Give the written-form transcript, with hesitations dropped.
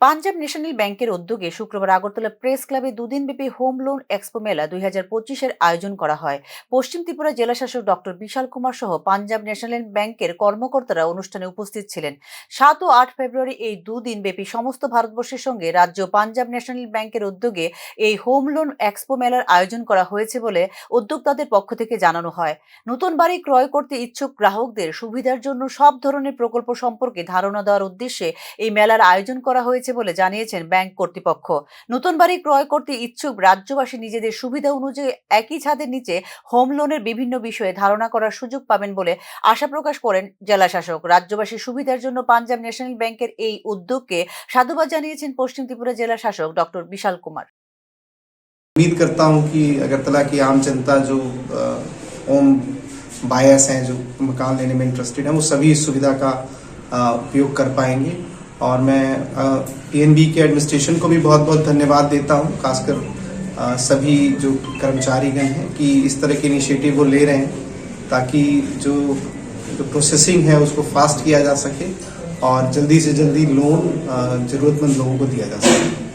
Punjab national ব্যাংকের উদ্যোগে শুক্রবার আগরতলা প্রেস ক্লাবে দুদিনব্যাপী হোম লোন এক্সপো মেলা 2025-এর আয়োজন করা হয়। পশ্চিম ত্রিপুরা জেলা শাসক ডক্টর বিশাল কুমার সহ পাঞ্জাব ন্যাশনাল ব্যাংকের কর্মকর্তারা অনুষ্ঠানে উপস্থিত ছিলেন। 7 ও 8 ফেব্রুয়ারি এই দুদিন ব্যাপী সমস্ত ভারতবর্ষের সঙ্গে রাজ্য পাঞ্জাব ন্যাশনাল ব্যাংকের উদ্যোগে এই হোম লোন এক্সপো মেলার আয়োজন করা হয়েছে বলে উদ্যোক্তাদের পক্ষ থেকে জানানো হয়। নতুন বাড়ি ক্রয় করতে ইচ্ছুক গ্রাহকদের সুবিধার জন্য সব ধরনের প্রকল্প সম্পর্কে ধারণা দেওয়ার উদ্দেশ্যে এই মেলার আয়োজন করা হয়েছে বলে জানিয়েছেন ব্যাংক কর্তৃপক্ষ। নতুন বাড়ি ক্রয় করতে ইচ্ছুক রাজ্যবাসী নিজেদের সুবিধা অনুযায়ী একই ছাদের নিচে হোম লোনের বিভিন্ন বিষয়ে ধারণা করার সুযোগ পাবেন বলে আশা প্রকাশ করেন জেলা শাসক। রাজ্যবাসীর সুবিধার জন্য পাঞ্জাব ন্যাশনাল ব্যাংকের এই উদ্যোগকে সাধুবাদ জানিয়েছেন পশ্চিম ত্রিপুরা জেলা শাসক ডক্টর বিশাল কুমার। उम्मीद करता हूं कि अगरतला की आम जनता जो होम बायर्स हैं, जो मकान लेने में इंटरेस्टेड हैं, वो सभी इस सुविधा का उपयोग कर पाएंगे। और मैं पीएनबी के एडमिनिस्ट्रेशन को भी बहुत बहुत धन्यवाद देता हूं, खासकर सभी जो कर्मचारीगण हैं कि इस तरह के इनिशिएटिव वो ले रहे हैं ताकि जो प्रोसेसिंग है उसको फास्ट किया जा सके और जल्दी से जल्दी लोन ज़रूरतमंद लोगों को दिया जा सके।